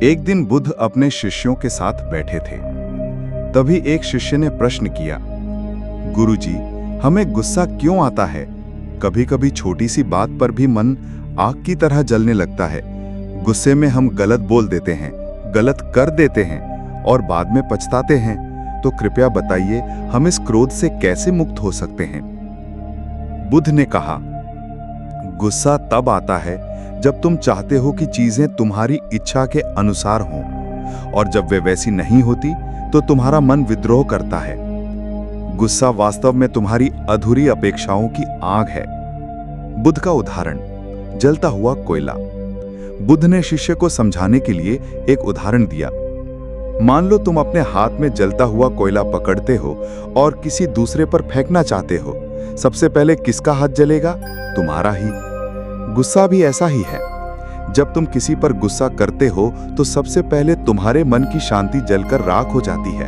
एक दिन बुद्ध अपने शिष्यों के साथ बैठे थे। तभी एक शिष्य ने प्रश्न किया, गुरुजी, हमें गुस्सा क्यों आता है? कभी कभी छोटी सी बात पर भी मन आग की तरह जलने लगता है। गुस्से में हम गलत बोल देते हैं, गलत कर देते हैं और बाद में पछताते हैं। तो कृपया बताइए, हम इस क्रोध से कैसे मुक्त हो सकते हैं? बुद्ध ने कहा, गुस्सा तब आता है जब तुम चाहते हो कि चीजें तुम्हारी इच्छा के अनुसार हों, और जब वे वैसी नहीं होती तो तुम्हारा मन विद्रोह करता है। गुस्सा वास्तव में तुम्हारी अधूरी अपेक्षाओं की आग है। बुद्ध का उदाहरण, जलता हुआ कोयला। बुद्ध ने शिष्य को समझाने के लिए एक उदाहरण दिया। मान लो तुम अपने हाथ में जलता हुआ कोयला पकड़ते हो और किसी दूसरे पर फेंकना चाहते हो। सबसे पहले किसका हाथ जलेगा? तुम्हारा ही। गुस्सा भी ऐसा ही है। जब तुम किसी पर गुस्सा करते हो तो सबसे पहले तुम्हारे मन की शांति जलकर राख हो जाती है।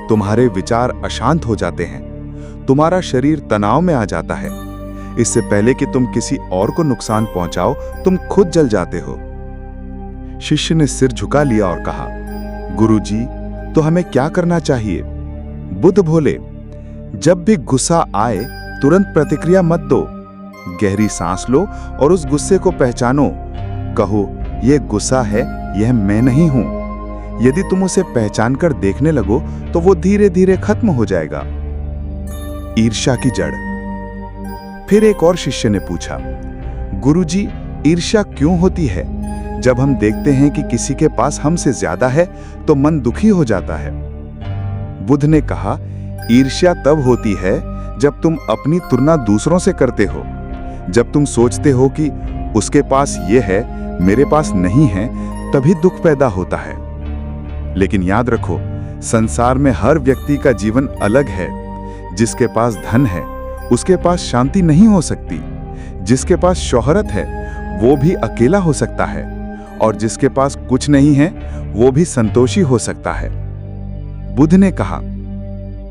तुम्हारे विचार अशांत हो जाते हैं। तुम्हारा शरीर तनाव में आ जाता है। इससे पहले कि तुम किसी और को नुकसान पहुंचाओ, तुम खुद जल जाते हो। शिष्य ने सिर झुका लिया और कहा, गुरुजी, तो हमें क्या करना चाहिए? बुद्ध बोले, जब भी गुस्सा आए तुरंत प्रतिक्रिया मत दो। गहरी सांस लो और उस गुस्से को पहचानो। कहो, यह गुस्सा है, यह मैं नहीं हूं। यदि तुम उसे पहचान कर देखने लगो तो वो धीरे धीरे खत्म हो जाएगा। ईर्ष्या की जड़। फिर एक और शिष्य ने पूछा, गुरुजी, ईर्ष्या क्यों होती है? जब हम देखते हैं कि किसी के पास हमसे ज्यादा है तो मन दुखी हो जाता है। बुद्ध ने कहा, ईर्ष्या तब होती है जब तुम अपनी तुलना दूसरों से करते हो। जब तुम सोचते हो कि उसके पास ये है, मेरे पास नहीं है, तभी दुख पैदा होता है। लेकिन याद रखो, संसार में हर व्यक्ति का जीवन अलग है। जिसके पास धन है उसके पास शांति नहीं हो सकती। जिसके पास शोहरत है वो भी अकेला हो सकता है, और जिसके पास कुछ नहीं है वो भी संतोषी हो सकता है। बुद्ध ने कहा,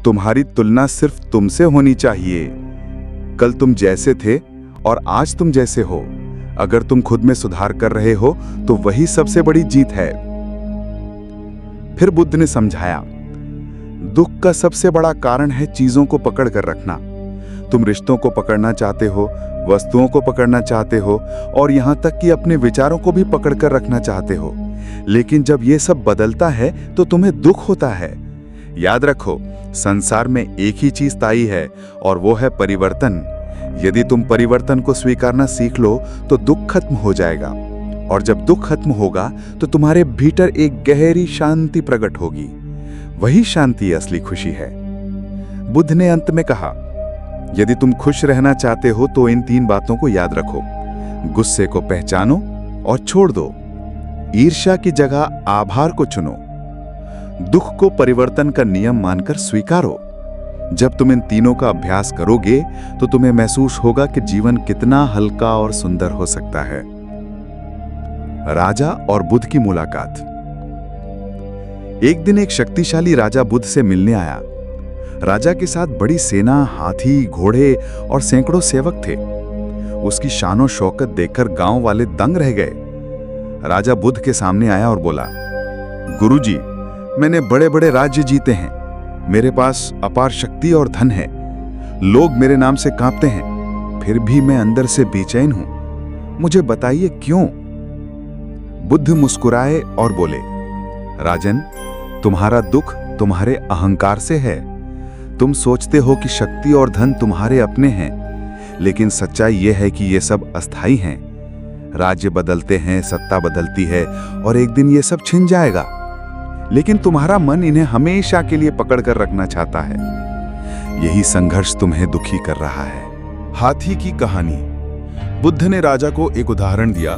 तुम्हारी तुलना सिर्फ तुमसे होनी चाहिए। कल तुम जैसे थे और आज तुम जैसे हो। अगर तुम खुद में सुधार कर रहे हो तो वही सबसे बड़ी जीत है। फिर बुद्ध ने समझाया, दुख का सबसे बड़ा कारण है चीजों को पकड़ कर रखना। तुम रिश्तों को पकड़ना चाहते हो, वस्तुओं को पकड़ना चाहते हो, और यहां तक कि अपने विचारों को भी पकड़ कर रखना चाहते हो। लेकिन जब ये सब बदलता है तो तुम्हें दुख होता है। याद रखो, संसार में एक ही चीज स्थायी है और वो है परिवर्तन। यदि तुम परिवर्तन को स्वीकारना सीख लो तो दुख खत्म हो जाएगा, और जब दुख खत्म होगा तो तुम्हारे भीतर एक गहरी शांति प्रकट होगी। वही शांति असली खुशी है। बुद्ध ने अंत में कहा, यदि तुम खुश रहना चाहते हो तो इन 3 बातों को याद रखो। गुस्से को पहचानो और छोड़ दो। ईर्ष्या की जगह आभार को चुनो। दुख को परिवर्तन का नियम मानकर स्वीकारो। जब तुम इन तीनों का अभ्यास करोगे तो तुम्हें महसूस होगा कि जीवन कितना हल्का और सुंदर हो सकता है। राजा और बुद्ध की मुलाकात। एक दिन एक शक्तिशाली राजा बुद्ध से मिलने आया। राजा के साथ बड़ी सेना, हाथी, घोड़े और सैकड़ों सेवक थे। उसकी शानो शौकत देखकर गांव वाले दंग रह गए। राजा बुद्ध के सामने आया और बोला, गुरुजी, मैंने बड़े बड़े राज्य जीते हैं। मेरे पास अपार शक्ति और धन है। लोग मेरे नाम से कांपते हैं, फिर भी मैं अंदर से बेचैन हूं। मुझे बताइए क्यों? बुद्ध मुस्कुराए और बोले, राजन, तुम्हारा दुख तुम्हारे अहंकार से है। तुम सोचते हो कि शक्ति और धन तुम्हारे अपने हैं, लेकिन सच्चाई यह है कि ये सब अस्थायी हैं। राज्य बदलते हैं, सत्ता बदलती है, और एक दिन ये सब छिन जाएगा। लेकिन तुम्हारा मन इन्हें हमेशा के लिए पकड़ कर रखना चाहता है। यही संघर्ष तुम्हें दुखी कर रहा है। हाथी की कहानी। बुद्ध ने राजा को एक उदाहरण दिया।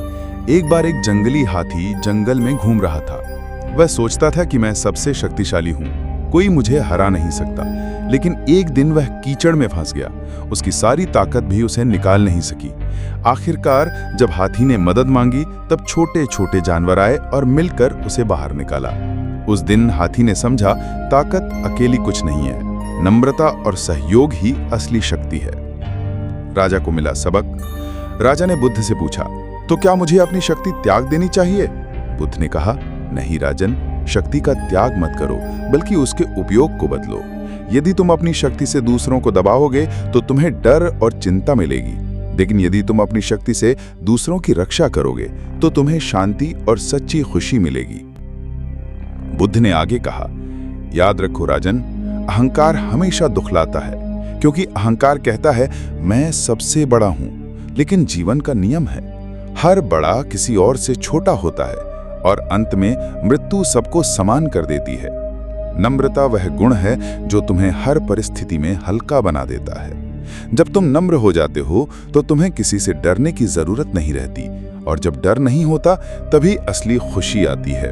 एक बार एक जंगली हाथी जंगल में घूम रहा था। वह सोचता था कि मैं सबसे शक्तिशाली हूं, कोई मुझे हरा नहीं सकता। लेकिन एक दिन वह कीचड़ में फंस गया। उसकी सारी ताकत भी उसे निकाल नहीं सकी। आखिरकार जब हाथी ने मदद मांगी तब छोटे छोटे जानवर आए और मिलकर उसे बाहर निकाला। उस दिन हाथी ने समझा, ताकत अकेली कुछ नहीं है, नम्रता और सहयोग ही असली शक्ति है। राजा को मिला सबक। राजा ने बुद्ध से पूछा, तो क्या मुझे अपनी शक्ति त्याग देनी चाहिए? बुद्ध ने कहा, नहीं राजन, शक्ति का त्याग मत करो, बल्कि उसके उपयोग को बदलो। यदि तुम अपनी शक्ति से दूसरों को दबाओगे तो तुम्हें डर और चिंता मिलेगी, लेकिन यदि तुम अपनी शक्ति से दूसरों की रक्षा करोगे तो तुम्हें शांति और सच्ची खुशी मिलेगी। बुद्ध ने आगे कहा, याद रखो राजन, अहंकार हमेशा दुखलाता है, क्योंकि अहंकार कहता है मैं सबसे बड़ा हूं। लेकिन जीवन का नियम है, हर बड़ा किसी और से छोटा होता है और अंत में मृत्यु सबको समान कर देती है। नम्रता वह गुण है जो तुम्हें हर परिस्थिति में हल्का बना देता है। जब तुम नम्र हो जाते हो तो तुम्हें किसी से डरने की जरूरत नहीं रहती, और जब डर नहीं होता तभी असली खुशी आती है।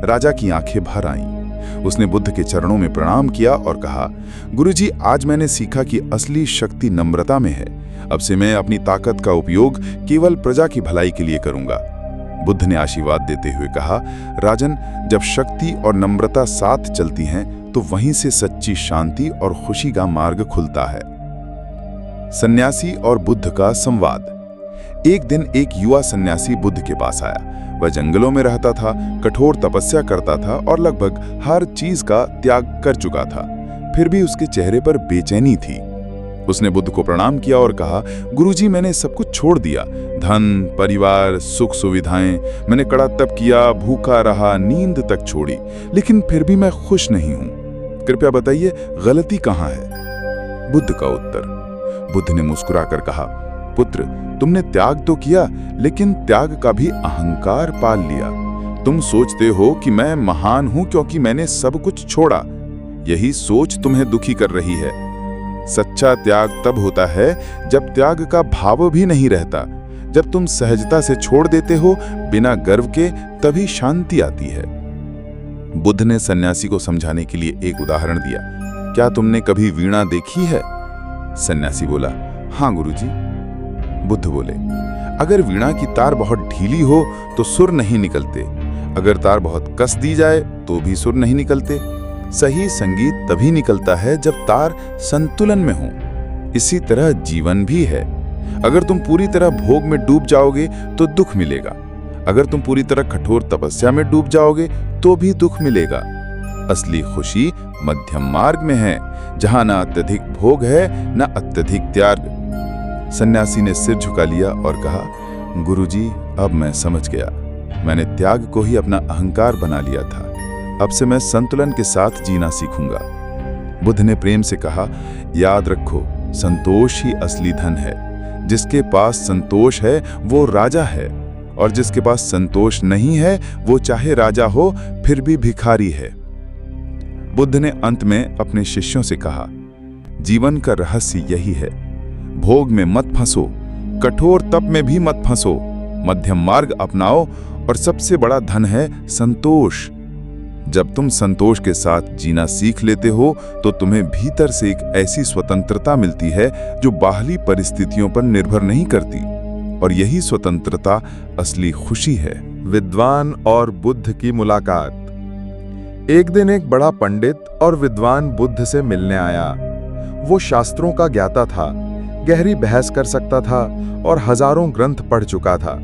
राजा की आंखें भर आईं। उसने बुद्ध के चरणों में प्रणाम किया और कहा, गुरुजी, आज मैंने सीखा कि असली शक्ति नम्रता में है। अब से मैं अपनी ताकत का उपयोग केवल प्रजा की भलाई के लिए करूंगा। बुद्ध ने आशीर्वाद देते हुए कहा, राजन, जब शक्ति और नम्रता साथ चलती हैं तो वहीं से सच्ची शांति और खुशी का मार्ग खुलता है। सन्यासी और बुद्ध का संवाद। एक दिन एक युवा सन्यासी बुद्ध के पास आया। वह जंगलों में रहता था, कठोर तपस्या करता था और लगभग हर चीज का त्याग कर चुका था। फिर भी उसके चेहरे पर बेचैनी थी। उसने बुद्ध को प्रणाम किया और कहा, गुरुजी, मैंने सब कुछ छोड़ दिया, धन, परिवार, सुख सुविधाएं। मैंने कड़ा तप किया, भूखा रहा, नींद तक छोड़ी, लेकिन फिर भी मैं खुश नहीं हूं। कृपया बताइए, गलती कहाँ है? बुद्ध का उत्तर। बुद्ध ने मुस्कुराकर कहा, पुत्र, तुमने त्याग तो किया, लेकिन त्याग का भी अहंकार पाल लिया। तुम सोचते हो कि मैं महान हूं क्योंकि मैंने सब कुछ छोड़ा। यही सोच तुम्हें दुखी कर रही है। सच्चा त्याग तब होता है जब त्याग का भाव भी नहीं रहता। जब तुम सहजता से छोड़ देते हो बिना गर्व के, तभी शांति आती है। बुद्ध ने सन्यासी को समझाने के लिए एक उदाहरण दिया। क्या तुमने कभी वीणा देखी है? सन्यासी बोला, हाँ गुरुजी। बुद्ध बोले, अगर वीणा की तार बहुत ढीली हो तो सुर नहीं निकलते, अगर तार बहुत कस दी जाए तो भी सुर नहीं निकलते। सही संगीत तभी निकलता है जब तार संतुलन में हो। इसी तरह जीवन भी है। अगर तुम पूरी तरह भोग में डूब जाओगे तो दुख मिलेगा, अगर तुम पूरी तरह कठोर तपस्या में डूब जाओगे तो भी दुख मिलेगा। असली खुशी मध्यम मार्ग में है, जहां ना अत्यधिक भोग है ना अत्यधिक त्याग। सन्यासी ने सिर झुका लिया और कहा, गुरुजी, अब मैं समझ गया। मैंने त्याग को ही अपना अहंकार बना लिया था। अब से मैं संतुलन के साथ जीना सीखूंगा। बुद्ध ने प्रेम से कहा, याद रखो, संतोष ही असली धन है। जिसके पास संतोष है वो राजा है, और जिसके पास संतोष नहीं है वो चाहे राजा हो फिर भी भिखारी है। बुद्ध ने अंत में अपने शिष्यों से कहा, जीवन का रहस्य यही है। भोग में मत फंसो, कठोर तप में भी मत फंसो, मध्यम मार्ग अपनाओ, और सबसे बड़ा धन है संतोष। जब तुम संतोष के साथ जीना सीख लेते हो तो तुम्हें भीतर से एक ऐसी स्वतंत्रता मिलती है जो बाहरी परिस्थितियों पर निर्भर नहीं करती, और यही स्वतंत्रता असली खुशी है। विद्वान और बुद्ध की मुलाकात। एक दिन एक बड़ा पंडित और विद्वान बुद्ध से मिलने आया। वो शास्त्रों का ज्ञाता था, गहरी बहस कर सकता था और हजारों ग्रंथ पढ़ चुका था,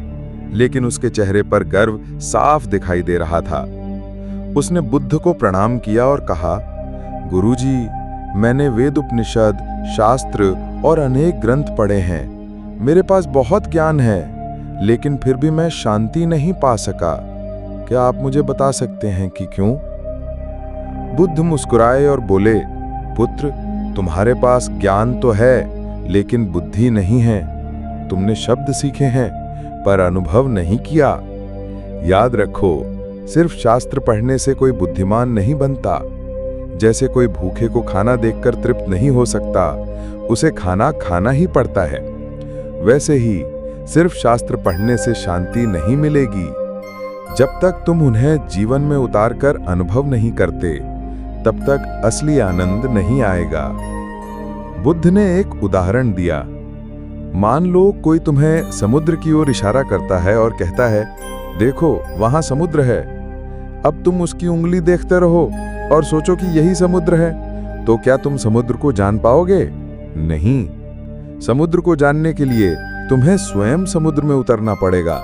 लेकिन उसके चेहरे पर गर्व साफ दिखाई दे रहा था। उसने बुद्ध को प्रणाम किया और कहा, गुरुजी, मैंने वेद, उपनिषद, शास्त्र और अनेक ग्रंथ पढ़े हैं। मेरे पास बहुत ज्ञान है, लेकिन फिर भी मैं शांति नहीं पा सका। क्या आप मुझे बता सकते हैं कि क्यों? बुद्ध मुस्कुराए और बोले, पुत्र, तुम्हारे पास ज्ञान तो है, लेकिन बुद्धि नहीं है। तुमने शब्द सीखे हैं पर अनुभव नहीं किया। याद रखो, सिर्फ शास्त्र पढ़ने से कोई बुद्धिमान नहीं बनता। जैसे कोई भूखे को खाना देखकर तृप्त नहीं हो सकता, उसे खाना खाना ही पड़ता है। वैसे ही सिर्फ शास्त्र पढ़ने से शांति नहीं मिलेगी। जब तक तुम उन्हें जीवन में उतारकर अनुभव नहीं करते, तब तक असली आनंद नहीं आएगा। बुद्ध ने एक उदाहरण दिया। मान लो कोई तुम्हें समुद्र की ओर इशारा करता है और कहता है, देखो वहां समुद्र है। अब तुम उसकी उंगली देखते रहो और सोचो कि यही समुद्र है, तो क्या तुम समुद्र को जान पाओगे? नहीं। समुद्र को जानने के लिए तुम्हें स्वयं समुद्र में उतरना पड़ेगा।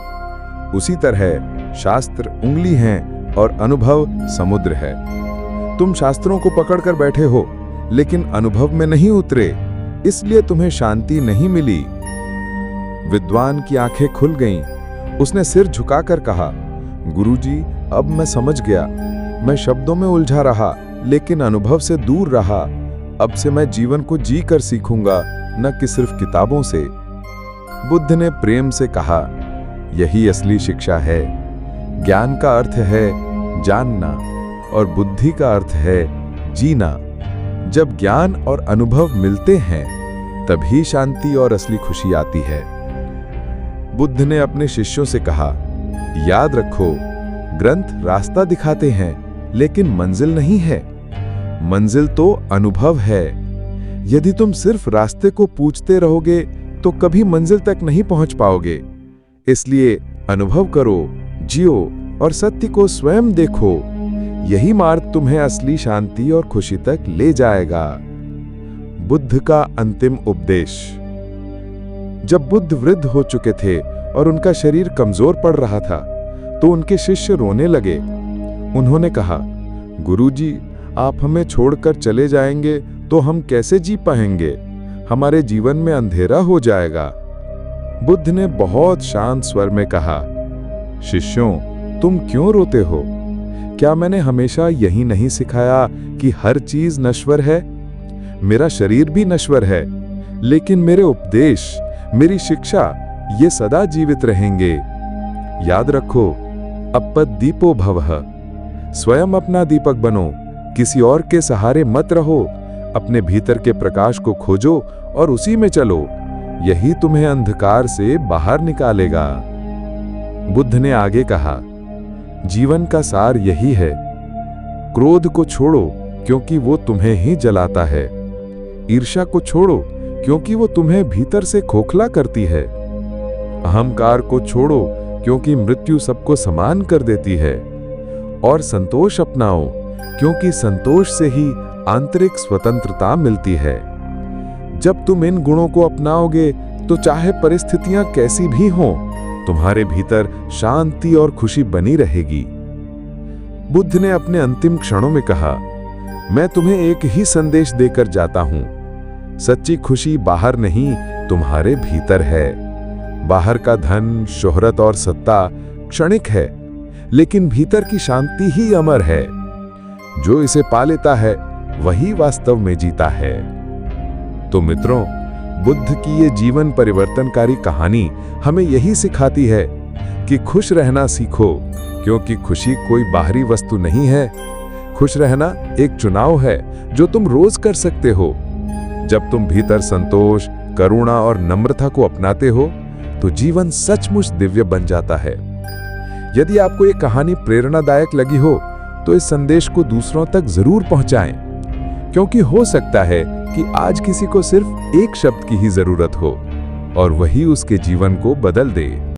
उसी तरह शास्त्र उंगली हैं और अनुभव समुद्र है। तुम शास्त्रों को पकड़कर बैठे हो, लेकिन अनुभव में नहीं उतरे, इसलिए तुम्हें शांति नहीं मिली। विद्वान की आंखें खुल गईं। उसने सिर झुकाकर कहा, गुरुजी, अब मैं समझ गया। मैं शब्दों में उलझा रहा, लेकिन अनुभव से दूर रहा। अब से मैं जीवन को जी कर सीखूंगा, न कि सिर्फ किताबों से। बुद्ध ने प्रेम से कहा, यही असली शिक्षा है। ज्ञान का अर्थ है जानना और बुद्धि का अर्थ है जीना। जब ज्ञान और अनुभव मिलते हैं, तभी शांति और असली खुशी आती है। बुद्ध ने अपने शिष्यों से कहा, याद रखो, ग्रंथ रास्ता दिखाते हैं, लेकिन मंजिल नहीं है। मंजिल तो अनुभव है। यदि तुम सिर्फ रास्ते को पूछते रहोगे, तो कभी मंजिल तक नहीं पहुंच पाओगे। इसलिए अनुभव करो, जियो और सत्य को स्वयं देखो। यही मार्ग तुम्हें असली शांति और खुशी तक ले जाएगा। बुद्ध का अंतिम उपदेश। जब बुद्ध वृद्ध हो चुके थे और उनका शरीर कमजोर पड़ रहा था, तो उनके शिष्य रोने लगे। उन्होंने कहा, गुरुजी, आप हमें छोड़कर चले जाएंगे तो हम कैसे जी पाएंगे? हमारे जीवन में अंधेरा हो जाएगा। बुद्ध ने बहुत शांत स्वर में कहा, शिष्यों, तुम क्यों रोते हो? क्या मैंने हमेशा यही नहीं सिखाया कि हर चीज नश्वर है? मेरा शरीर भी नश्वर है, लेकिन मेरे उपदेश, मेरी शिक्षा, ये सदा जीवित रहेंगे। याद रखो, अपद दीपो भवः। स्वयं अपना दीपक बनो, किसी और के सहारे मत रहो। अपने भीतर के प्रकाश को खोजो और उसी में चलो। यही तुम्हें अंधकार से बाहर निकालेगा। बुद्ध ने आगे कहा, जीवन का सार यही है। क्रोध को छोड़ो, क्योंकि वो तुम्हें ही जलाता है। ईर्ष्या को छोड़ो, क्योंकि वो तुम्हें भीतर से खोखला करती है। अहंकार को छोड़ो, क्योंकि मृत्यु सबको समान कर देती है। और संतोष अपनाओ, क्योंकि संतोष से ही आंतरिक स्वतंत्रता मिलती है। जब तुम इन गुणों को अपनाओगे, तो चाहे परिस्थितियां कैसी भी हों, तुम्हारे भीतर शांति और खुशी बनी रहेगी। बुद्ध ने अपने अंतिम क्षणों में कहा, मैं तुम्हें एक ही संदेश देकर जाता हूं। सच्ची खुशी बाहर नहीं, तुम्हारे भीतर है। बाहर का धन, शोहरत और सत्ता क्षणिक है, लेकिन भीतर की शांति ही अमर है। जो इसे पा लेता है, वही वास्तव में जीता है। तो मित्रों, बुद्ध की ये जीवन परिवर्तनकारी कहानी हमें यही सिखाती है कि खुश रहना सीखो, क्योंकि खुशी कोई बाहरी वस्तु नहीं है। खुश रहना एक चुनाव है जो तुम रोज कर सकते हो। जब तुम भीतर संतोष, करुणा और नम्रता को अपनाते हो, तो जीवन सचमुच दिव्य बन जाता है। यदि आपको ये कहानी प्रेरणादायक लगी हो, तो इस संदेश को दूसरों तक जरूर पहुंचाएं, क्योंकि हो सकता है कि आज किसी को सिर्फ एक शब्द की ही जरूरत हो और वही उसके जीवन को बदल दे।